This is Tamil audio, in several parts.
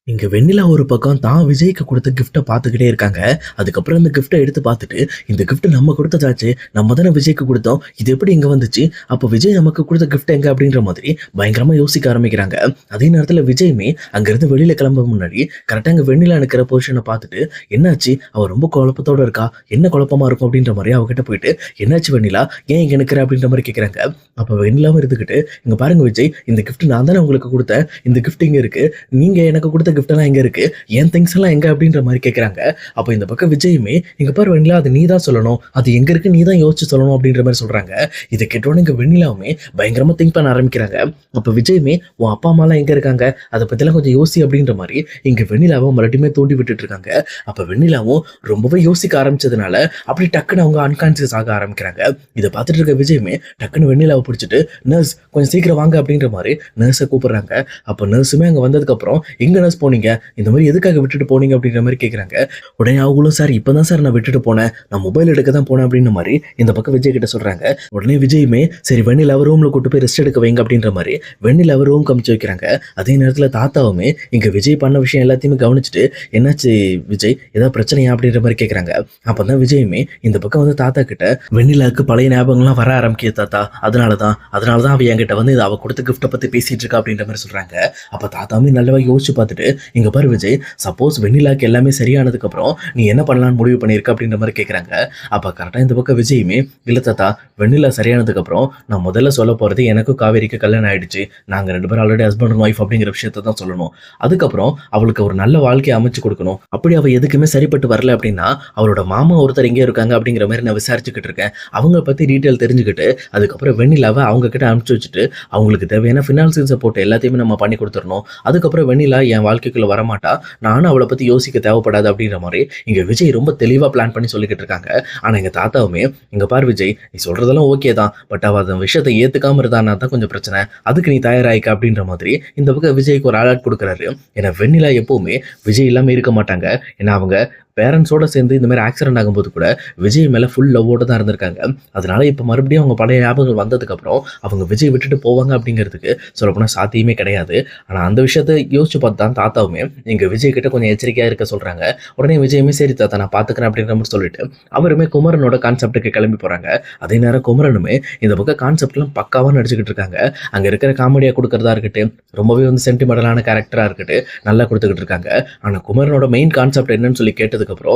இங்க வெண்ணிலா ஒரு பக்கம் தான் விஜய்க்கு கொடுத்த கிஃப்ட்டை பார்த்துக்கிட்டே இருக்காங்க. அதுக்கப்புறம் அந்த கிஃப்ட்டை எடுத்து பார்த்துட்டு, இந்த கிஃப்ட் நம்ம கொடுத்ததாச்சே! நம்ம தானே விஜய்க்கு குடுத்தோம். இது எப்படி இங்க வந்துச்சு? அப்போ விஜய் நமக்கு குடுத்த கிஃப்ட் எங்க? அப்படின்ற மாதிரி பயங்கரமா யோசிக்க ஆரம்பிக்கிறாங்க. அதே நேரத்துல விஜயுமே அங்கிருந்து வெளியில கிளம்ப முன்னாடி கரெக்ட்டா அங்க வெண்ணிலா நிக்கிற பொசிஷன பார்த்துட்டு, "என்னாச்சு? அவ ரொம்ப குழப்பத்தோட இருக்கா. என்ன குழப்பமா இருக்கும்?" அப்படின்ற மாரி அவகிட்ட போயிட்டு, "என்னாச்சு வெண்ணிலா? ஏன் இங்க நிக்கிற?" அப்படின்ற மாரி கேட்கறாங்க. அப்ப வெண்ணிலாவும் இருந்துகிட்டு, "இங்க பாருங்க விஜய், இந்த கிஃப்ட் நான் தானே உங்களுக்கு குடுத்தேன். இந்த கிஃப்ட் இங்க இருக்கு. நீங்க எனக்கு குடுத்த கிஃப்ட் எல்லாம் எங்க இருக்கு? என் திங்ஸ் எல்லாம் எங்க?" அப்படின்ற மாரி கேட்கறாங்க. அப்ப இந்த பக்கம் விஜயுமே, "இங்க பாரு வெண்ணிலா, அது நீ தான் சொல்லணும். அது எங்க இருக்கு நீ தான் யோசிச்சு சொல்லணும்." அப்படின்ற மாரி சொல்றாங்க. இத கேட்டோனே இங்க வெண்ணிலாவுமே பயங்கரமா திங்க் பண்ண ஆரம்பிக்கிறாங்க. அப்ப விஜயுமே, "உன் அப்பா அம்மாலாம் எங்க இருக்காங்க? அத பத்திலாம் கொஞ்சம் யோசி." அப்படின்ற மாரி இங்க வெண்ணிலாவ மறுபடியுமே தூண்டி விட்டுட்டு இருக்காங்க. அப்ப வெண்ணிலாவும் ரொம்பவே யோசிக்க ஆரம்பிச்சதுனால, அப்படி டக்குன்னு அவங்க அன்கான்ஷியஸ் ஆக ஆரம்பிக்கிறாங்க. இத பார்த்துட்டு இருக்க விஜயுமே டக்குன்னு வெண்ணிலாவ புடிச்சுட்டு, "நர்ஸ் கொஞ்சம் சீக்கிரம் வாங்க." அப்படின்ற மாரி நர்ஸ கூப்பிடுறாங்க. அப்ப நர்ஸுமே அங்க வந்ததுக்கப்புறம், "எங்க நர்ஸ் போனீங்க? இந்த மாரி எதுக்காக விட்டுட்டு போனீங்க?" அப்படின்ற மாரி கேட்கறாங்க. உடனே அவங்களும், "சார் இப்பதான் சார் நான் விட்டுட்டு போனேன். நான் மொபைல் எடுக்க தான் போனேன்." அப்படின்ற மாரி இந்த பக்கம் விஜய் கிட்ட சொல்றாங்க. உடனே விஜயுமே, "சரி வெண்ணிலாவ ரூம்ல கூட்டு போய் ரெஸ்ட் எடுக்க வைங்க." அப்படின்ற மாரி வெண்ணிலாவ ரூம் அனுப்பிச்சு வைக்கிறாங்க. அதே நேரத்துல தாத்தாவுமே இங்க விஜய் பண்ண விஷயம் எல்லாத்தையுமே கவனிச்சுட்டு, "என்னாச்சு விஜய்? ஏதாவது பிரச்சனையா?" அப்படின்ற மாரி கேட்கறாங்க. அப்பதான் விஜயுமே இந்த பக்கம் வந்து தாத்தா கிட்ட, "வெண்ணிலாவுக்கு பழைய ஞாபகங்கள்லாம் வர ஆரம்பிக்குது தாத்தா. அதனால தான் அவ என்கிட்ட வந்து அவ கொடுத்த கிஃப்ட்ட பத்தி பேசிட்டு இருக்கா." அப்படின்ற மாரி சொல்றாங்க. அப்ப தாத்தாவுமே நல்லவா யோசிச்சு பார்த்துட்டு, "இங்க பாரு விஜய், சப்போஸ் வெண்ணிலாக்கு எல்லாமே சரியானதுக்கு அப்புறம் நீ என்ன பண்ணலாம்னு முடிவு பண்ணியிருக்க?" அப்படின்ற மாரி கேட்கறாங்க. அப்ப கரெக்ட்டா இந்த பக்கம் விஜயுமே, "இல்ல தாத்தா, வெண்ணிலா சரியானதுக்கு அப்புறம் நான் முதல்ல சொல்லப் போறது எனக்கும் காவேரிக்கு கல்யாணம் ஆயிடுச்சு. நாங்க 2 பேரும் ஆல்ரெடி ஹஸ்பண்ட் அண்ட் ஒய்ஃப் அப்படிங்கிற விஷயத்த தான் சொல்லணும். அதுக்கப்புறம் அவளுக்கு ஒரு நல்ல வாழ்க்கைய அமைச்சு கொடுக்கணும். அப்படி அவ எதுக்குமே சரிப்பட்டு வரல அப்படின்னா, அவளோட மாமா ஒருத்தர் எங்கேயோ இருக்காங்க அப்படிங்கிற மாரி நான் விசாரிச்சுக்கிட்டு இருக்கேன். அவங்கள பத்தி டீட்டெயில் தெரிஞ்சுக்கிட்டு, அதுக்கப்புறம் வெண்ணிலாவ அவங்க கிட்ட அனுப்பிச்சு வச்சுட்டு, அவங்களுக்கு தேவையான ஃபினான்சியல் சப்போர்ட் எல்லாத்தையுமே நம்ம பண்ணி குடுத்துறணும். அதுக்கப்புறம் வெண்ணிலா என் வாழ்க்கைக்குள்ள வரமாட்டா. நானும் அவள பத்தி யோசிக்க தேவைப்படாது." அப்படின்ற மாரி இங்க விஜய் ரொம்ப தெளிவா பிளான் பண்ணி சொல்லிக்கிட்டு இருக்காங்க. ஆனா எங்க தாத்தாவுமே, "இங்க பாரு விஜய், நீ சொல்றதெல்லாம் ஓகே தான். பட் அவ அந்த விஷயத்த ஏத்துக்காம இருந்தான்னா தான் கொஞ்சம் பிரச்சனை. அதுக்கு நீ தயாராயிக்க." அப்படின்ற மாதிரி இந்த பக்கம் விஜய்க்கு ஒரு அலர்ட் குடுக்குறாரு. ஏன்னா வெண்ணிலா எப்பவுமே விஜய் இல்லாம இருக்க மாட்டாங்க. ஏன்னா அவங்க பேரண்ட்ஸோட சேர்ந்து இந்த மாரி ஆக்சிடென்ட் ஆகும்போது கூட விஜய் மேல ஃபுல் லவ்வோட தான் இருந்திருக்காங்க. அதனால இப்ப மறுபடியும் அவங்க பழைய ஞாபகங்கள் வந்ததுக்கப்புறம் அவங்க விஜய் விட்டுட்டு போவாங்க அப்படிங்கிறதுக்கு சொல்லப்போனா சாத்தியமே கிடையாது. ஆனா அந்த விஷயத்த யோசிச்சு பார்த்து தான் தாத்தாவுமே எங்க விஜய் கிட்ட கொஞ்சம் எச்சரிக்கையா இருக்க சொல்றாங்க. உடனே விஜயுமே, "சரி தாத்தா நான் பார்த்துக்கிறேன்." அப்படின்ற மாரி சொல்லிட்டு அவருமே குமரனோட கான்செப்ட்க்கு கிளம்பி போறாங்க. அதே நேரம் குமரனுமே இந்த பக்கம் கான்செப்ட்லாம் பக்காவா நடிச்சுக்கிட்டு இருக்காங்க. அங்க இருக்கிற காமெடியா குடுக்கறதா இருக்கட்டும், ரொம்பவே வந்து சென்டிமெண்டலான கேரக்டரா இருக்கட்டும், நல்லா குடுத்துக்கிட்டு இருக்காங்க. ஆனா குமரனோட மெயின் கான்செப்ட் என்னன்னு சொல்லி கேட்டதுக்கப்புறம்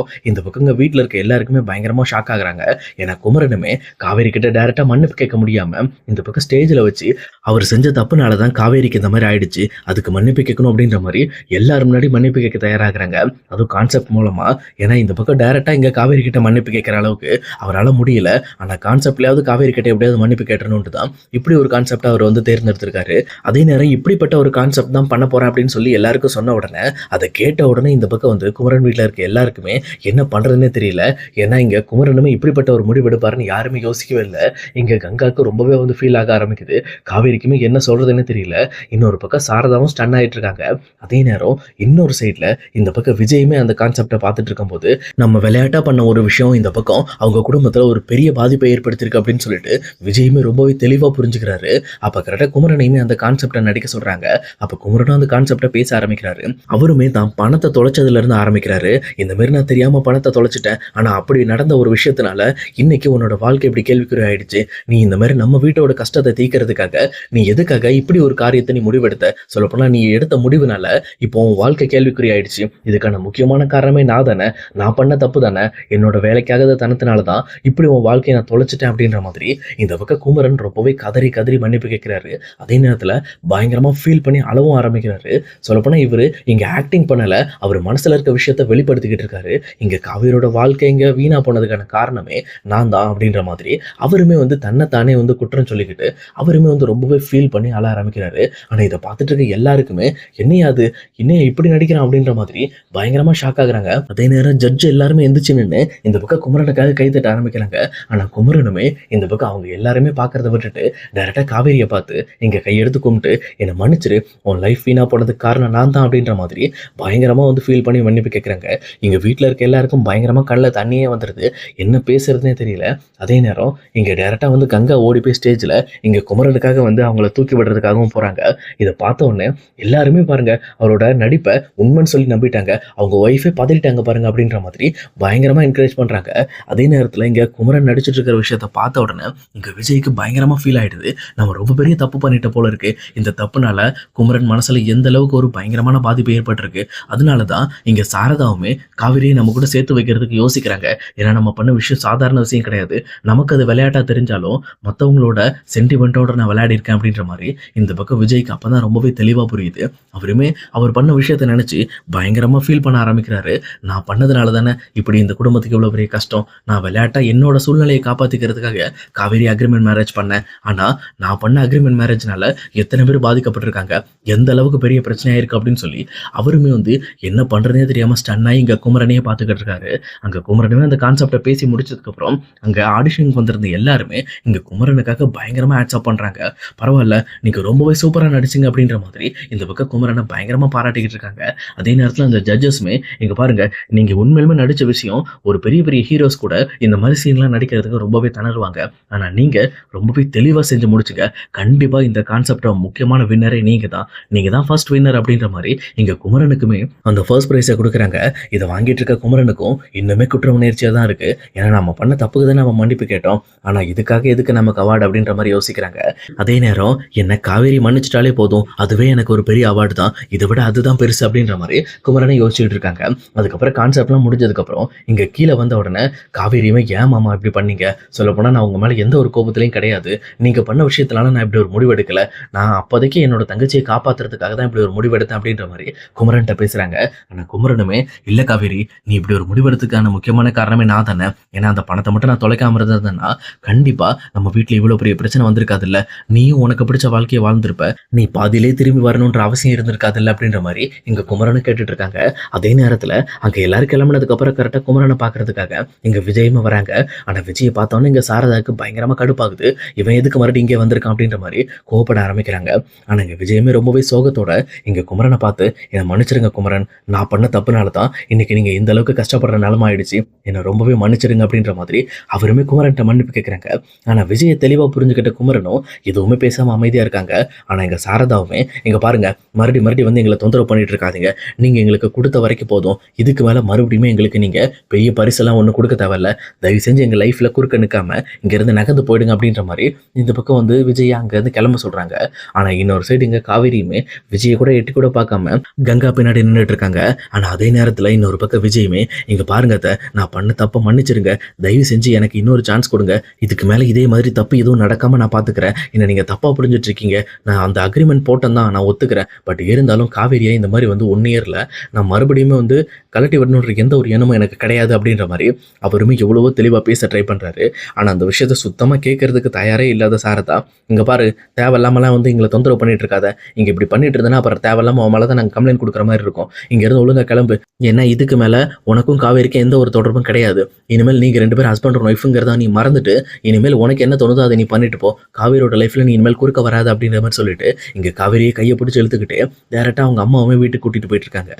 இந்த பக்கங்க வீட்ல இருக்க எல்லாருக்குமே பயங்கரமா ஷாக் ஆகுறாங்க. ஏன்னா குமரனுமே காவேரி கிட்ட டைரக்ட்டா மன்னிப்பு கேட்க முடியாம இந்த பக்கம் ஸ்டேஜ்ல வச்சு அவர் செஞ்ச தப்புனால தான் காவேரிக்கு இந்த மாரி ஆயிடுச்சு. அதுக்கு மன்னிப்பு கேட்கணும் அப்படின்ற மாரி எல்லாரும் முன்னாடி மன்னிப்பு கேட்க தயாராகுறாங்க. அதுவும் கான்செப்ட் மூலமா. ஏன்னா இந்த பக்கம் டைரக்ட்டா இங்க காவேரி கிட்ட மன்னிப்பு கேட்கிற அளவுக்கு அவரால முடியல. ஆனா கான்செப்ட்லயாவது காவேரி கிட்ட எப்படியாவது மன்னிப்பு கேட்டணும்னு தான் இப்படி ஒரு கான்செப்ட்ட அவர் வந்து தேர்ந்தெடுத்திருக்காரு. அதே நேரம் இப்படிப்பட்ட ஒரு கான்செப்ட் தான் பண்ண போறேன் அப்படின்னு சொல்லி எல்லாருக்கும் சொன்ன உடனே, அத கேட்ட உடனே இந்த பக்கம் வந்து குமரன் வீட்ல இருக்க எல்லாருக்குமே என்ன பண்றதுன்னே தெரியல. ஏன்னா இங்க குமரனுமே இப்படிப்பட்ட ஒரு முடிவு எடுப்பாருன்னு யாருமே யோசிக்கவே இல்ல. இங்க கங்காக்கு ரொம்பவே வந்து ஃபீல் ஆக ஆரம்பிக்குது. காவேரிக்குமே என்ன சொல்றதுன்னே தெரியல. இன்னொரு பக்கம் சாரதாவும் ஸ்டன் ஆயிட்டு இருக்காங்க. அதே நேரம் இன்னொரு சைட்ல இந்த பக்கம் விஜயுமே அந்த கான்செப்ட்ட பார்த்துட்டு இருக்கும்போது, நம்ம விளையாட்டா பண்ண ஒரு விஷயம் இந்த பக்கம் அவங்க குடும்பத்துல ஒரு பெரிய பாதிப்பை ஏற்படுத்தியிருக்கு அப்படின்னு சொல்லிட்டு விஜயுமே ரொம்பவே தெளிவா புரிஞ்சுக்கிறாரு. அப்ப கரெக்ட்டா குமரனையுமே அந்த கான்செப்ட்ட நடிக்க சொல்றாங்க. அப்ப குமரனும் அந்த கான்செப்ட்ட பேச ஆரம்பிக்கிறாரு. அவருமே தான் பணத்த தொலைச்சதுல இருந்து ஆரம்பிக்கிறாரு. "இந்த மாரி நான் தெரியாம பணத்த தொலைச்சுட்டேன். ஆனா அப்படி நடந்த ஒரு விஷயத்தினால இன்னைக்கு உன்னோட வாழ்க்கை இப்படி கேள்விக்குறி ஆயிடுச்சு. நீ இந்த மாரி நம்ம வீட்டோட கஷ்டத்த தீர்க்கிறதுக்காக நீ எதுக்காக இப்படி ஒரு காரியத்த நீ முடிவெடுத்த? சொல்லப்போனா நீ எடுத்த முடிவுனால இப்போ உன் வாழ்க்கை கேள்விக்குறி ஆயிடுச்சு. இதுக்கான முக்கியமான காரணமே நான் தானே. நான் பண்ண தப்பு தானே. என்னோட வேலைக்காகாத தனத்தினால தான் இப்படி உன் வாழ்க்கைய நான் தொலைச்சுட்டேன்." அப்படின்ற மாதிரி இந்த பக்கம் குமரன் ரொம்பவே கதறி கதறி மன்னிப்பு கேட்கிறாரு. அதே நேரத்துல பயங்கரமா ஃபீல் பண்ணி அழவும் ஆரம்பிக்கிறாரு. சொல்லப்போனா இவரு இங்க ஆக்டிங் பண்ணல. அவர் மனசுல இருக்க விஷயத்த வெளிப்படுத்திக்கிட்டு இருக்காரு. இங்க காவேரியோட வாழ்க்கை இங்க வீணா போனதுக்கான காரணமே நான் தான் அப்படின்ற மாதிரி அவருமே வந்து தன்னை தானே வந்து குற்றம் சொல்லிக்கிட்டு அவருமே வந்து ரொம்பவே ஃபீல் பண்ணி அழ ஆரம்பிக்கிறாரு. ஆனா இத பார்த்துட்டு இருக்க எல்லாருக்குமே என்னையா அது? என்னையா இப்படி நடிக்கிறான்? அப்படின்ற மாதிரி பயங்கரமா ஷாக் ஆகுறாங்க. அதே நேரம் ஜட்ஜ் எல்லாருமே எந்திரிச்சு நின்னு இந்த பக்கம் குமரனுக்காக கை தட்ட ஆரம்பிக்கிறாங்க. ஆனா குமரனுமே இந்த பக்கம் அவங்க எல்லாருமே பார்க்கறத விட்டுட்டு டைரக்ட்டா காவேரிய பார்த்து இங்க கையெடுத்து கும்பிட்டு, "என்ன மன்னிச்சிரு. உன் லைஃப் வீணா போனதுக்கு காரணம் நான் தான்." அப்படின்ற மாதிரி பயங்கரமா வந்து ஃபீல் பண்ணி மன்னிப்பு கேட்கறாங்க. இங்க வீட்டில் இருக்க எல்லாருக்கும் பயங்கரமாக கண்ணில் தண்ணியே வந்துடுது. என்ன பேசுறதுனே தெரியல. அதே நேரம் இங்கே டேரெக்டாக வந்து கங்கா ஓடி போய் ஸ்டேஜில் இங்கே குமரனுக்காக வந்து அவங்கள தூக்கி விடுறதுக்காகவும் போகிறாங்க. இதை பார்த்த உடனே எல்லாருமே பாருங்க அவரோட நடிப்பை உண்மைன்னு சொல்லி நம்பிட்டாங்க. அவங்க ஒய்ஃபே பதறிட்டாங்க பாருங்க அப்படின்ற மாதிரி பயங்கரமாக என்கரேஜ் பண்ணுறாங்க. அதே நேரத்தில் இங்கே குமரன் நடிச்சிட்டு இருக்கிற விஷயத்த பார்த்த உடனே இங்கே விஜய்க்கு பயங்கரமாக ஃபீல் ஆயிடுது. நம்ம ரொம்ப பெரிய தப்பு பண்ணிட்ட போல இருக்கு. இந்த தப்புனால குமரன் மனசுல எந்த அளவுக்கு ஒரு பயங்கரமான பாதிப்பு ஏற்பட்டிருக்கு. அதனால தான் இங்க சாரதாவுமே காவிரியை நம்ம கூட சேர்த்து வைக்கிறதுக்கு யோசிக்கிறாங்க. ஏன்னா நம்ம பண்ண விஷயம் சாதாரண விஷயம் கிடையாது. நமக்கு அது விளையாட்டா தெரிஞ்சாலும் மற்றவங்களோட சென்டிமெண்ட்டோட நான் விளையாடி இருக்கேன் அப்படின்ற மாதிரி இந்த பக்கம் விஜய்க்கு அப்பதான் ரொம்பவே தெளிவா புரியுது. அவருமே அவர் பண்ண விஷயத்தை நினைச்சு பயங்கரமா ஃபீல் பண்ண ஆரம்பிக்கிறாரு. நான் பண்ணதுனால தானே இப்படி இந்த குடும்பத்துக்கு இவ்வளவு பெரிய கஷ்டம். நான் விளையாட்டா என்னோட சூழ்நிலையை காப்பாத்திக்கிறதுக்காக காவேரி அக்ரிமெண்ட் மேரேஜ் பண்ணேன். ஆனா நான் பண்ண அக்ரிமெண்ட் மேரேஜ்னால எத்தனை பேர் பாதிக்கப்பட்டிருக்காங்க, எந்த அளவுக்கு பெரிய பிரச்சனையா இருக்கு அப்படின்னு சொல்லி அவருமே வந்து என்ன பண்றதே தெரியாம ஸ்டன்னாகி இங்க குமரனையே பார்த்துக்கிட்டு இருக்காரு. அங்க குமரனுமே அந்த கான்செப்டை பேசி முடிச்சதுக்கு அப்புறம் அங்க ஆடிஷனுக்கு வந்திருந்த எல்லாருமே இங்க குமரனுக்காக பயங்கரமா ஆட்ஸ்அப் பண்றாங்க. பரவாயில்ல, நீங்க ரொம்பவே சூப்பரா நடிச்சிங்க அப்படின்ற மாதிரி இந்த பக்கம் குமரனை பயங்கரமா பாராட்டிக்கிட்டு இருக்காங்க. அதே நேரத்தில் அந்த ஜட்ஜஸ்மே இங்க பாருங்க, நீங்க உண்மையிலுமே நடிச்ச விஷயம் ஒரு பெரிய பெரிய ஹீரோஸ் கூட இந்த மாதிரி சீன்லாம் நடிக்கிறதுக்கு ரொம்பவே திணறுவாங்க. ஆனா நீங்க ரொம்பவே தெளிவா செஞ்சு முடிச்சுங்க. கண்டிப்பா இந்த கான்செப்டை முக்கியமான வின்னரே நீங்க தான் ஃபர்ஸ்ட் வின்னர் அப்படின்ற மாதிரி இங்க குமரனுக்குமே அந்த ஃபர்ஸ்ட் பிரைஸை கொடுக்குறாங்க. இதை வாங்கிட்டு இருக்க குமரனுக்கும் இன்னுமே குற்ற உணர்ச்சியா தான் இருக்கு. ஏன்னா நம்ம பண்ண தப்புக்கு தான் நம்ம மன்னிப்பு கேட்டோம். ஆனா இதுக்காக எதுக்கு நமக்கு அவார்டு அப்படின்ற மாதிரி யோசிக்கிறாங்க. அதே நேரம் என்ன காவேரி மன்னிச்சிட்டாலே போதும், அதுவே எனக்கு ஒரு பெரிய அவார்டு தான், இதை விட அதுதான் பெருசு அப்படின்ற மாதிரி குமரனை யோசிச்சுட்டு இருக்காங்க. அதுக்கப்புறம் கான்செப்ட்லாம் முடிஞ்சதுக்கு அப்புறம் இங்க கீழே வந்த உடனே காவேரியுமே ஏன் மாமா இப்படி பண்ணீங்க, சொல்ல போனா நான் உங்க மேல எந்த ஒரு கோபத்திலையும் கிடையாது, நீங்க பண்ண விஷயத்தினால நான் இப்படி ஒரு முடிவு எடுக்கல, நான் அப்போதைக்கு என்னோட தங்கச்சியை காப்பாத்துறதுக்காக தான் இப்படி ஒரு முடிவெடுத்தேன் அப்படின்ற மாதிரி குமரன்ட்ட பேசுறாங்க. ஆனா குமரனுமே இல்ல காவேரி, நீ இப்படி ஒரு முடிவெடுத்துக்கான முக்கியமான காரணமே நான் தானே. ஏன்னா அந்த பணத்தை மட்டும் நான் தொலைக்காம இருந்ததுன்னா கண்டிப்பா நம்ம வீட்டுல இவ்வளவு பெரிய பிரச்சனை வந்திருக்காது இல்ல, நீயும் உனக்கு பிடிச்ச வாழ்க்கையை வாழ்ந்திருப்ப, நீ பாதியிலே திரும்பி வரணும்ன்ற அவசியம் இருந்திருக்காது இல்ல அப்படின்ற மாதிரி இங்க குமரனு கேட்டுட்டு இருக்காங்க. அதே நேரத்துல அங்க எல்லாரும் கிளம்புனதுக்கு அப்புறம் கரெக்டா குமரனை பாக்குறதுக்காக இங்க விஜயமா வராங்க. ஆனா விஜயை பார்த்தோன்னே இங்க சாரதாவுக்கு பயங்கரமா கடுப்பாகுது. இவன் எதுக்கு மறுபடியும் இங்கே வந்திருக்கான் அப்படின்ற மாதிரி கோவப்பட ஆரம்பிக்கிறாங்க. ஆனா இங்க விஜயமே ரொம்பவே சோகத்தோட இங்க குமரனை பார்த்து என்னை மன்னிச்சிருங்க குமரன், நான் பண்ண தப்புனால தான் இன்னைக்கு நீங்க இந்த அளவுக்கு கஷ்டப்படுற நிலமா ஆயிடுச்சு, என்னை ரொம்பவே மன்னிச்சிருங்க அப்படின்ற மாதிரி அவருமே குமரன்ட்ட மன்னிப்பு கேட்குறாங்க. ஆனா விஜயை தெளிவா புரிஞ்சுக்கிட்ட குமரனும் எதுவுமே பேசாம அமைதியா இருக்காங்க. ஆனா எங்க சாரதாவுமே இங்க பாருங்க, மறுபடியும் வந்து எங்களை தொந்தரவு பண்ணிட்டு இருக்காதீங்க, நீங்க எங்களுக்கு கொடுத்த வரைக்கும் போதும், இதுக்கு மேல மறுபடியுமே எங்களுக்கு நீங்க பெரிய பரிசெல்லாம் ஒண்ணு கொடுக்க தேவையில்ல, தயவு செஞ்சு எங்க லைஃப்ல குறுக்க நிற்காம இங்க இருந்து நகர்ந்து போயிடுங்க அப்படின்ற மாதிரி இந்த பக்கம் வந்து விஜய் அங்க இருந்து கிளம்ப சொல்றாங்க. ஆனா இன்னொரு சைடு இங்க காவேரியுமே விஜயை கூட எட்டி கூட பார்க்காம கங்கா பின்னாடி நின்றுட்டு இருக்காங்க. ஆனா அதே நேரத்துல இன்னொரு பக்கம் விஜயுமே இங்க பாருங்க அத்தை, நான் பண்ண தப்ப மன்னிச்சிருங்க, தயவு செஞ்சு எனக்கு இன்னொரு சான்ஸ் கொடுங்க, இதுக்கு மேல இதே மாதிரி தப்பு எதுவும் நடக்காம நான் பாத்துக்கிறேன், என்ன நீங்க தப்பா புரிஞ்சிட்டு இருக்கீங்க, நான் அந்த அக்ரிமெண்ட் போட்டேன் தான் நான் ஒத்துக்கிறேன், பட் இருந்தாலும் காவேரியா இந்த மாதிரி வந்து 1 இயர்ல நான் மறுபடியுமே வந்து கலட்டி வரணுன்ற எந்த ஒரு எண்ணமும் எனக்கு கிடையாது அப்படின்ற மாதிரி அவருமே எவ்வளவோ தெளிவா பேச ட்ரை பண்றாரு. ஆனா அந்த விஷயத்த சுத்தமா கேட்கறதுக்கு தயாரே இல்லாத சாரதா இங்க பாரு, தேவையில்லாமலாம் வந்து எங்களை தொந்தரவு பண்ணிட்டு இருக்காத, இங்க இப்படி பண்ணிட்டு இருந்தேன்னா அப்புறம் தேவையில்லாம அவன் மேலே தான் நாங்கள் கம்ப்ளைண்ட் கொடுக்குற மாதிரி இருக்கும், இங்க இருந்து ஒழுங்கா கிளம்பு, ஏன்னா இதுக்கு மேல உனக்கும் காவேரிக்கும் எந்த ஒரு தொடர்பும் கிடையாது, இனிமேல் நீங்க 2 பேரும் ஹஸ்பண்ட் அண்ட் ஒய்ஃபுங்கிறதா நீ மறந்துட்டு இனிமேல் உனக்கு என்ன தோணுதோ அதை நீ பண்ணிட்டு போ, காவேரியோட லைஃப்ல நீ இனிமேல் குறுக்க வராது அப்படின்ற மாதிரி சொல்லிட்டு இங்க காவேரியை கையை பிடிச்சி இழுத்துக்கிட்டு டேரக்டா அவங்க அம்மாவுமே வீட்டுக்கு கூட்டிட்டு போயிட்டு இருக்காங்க.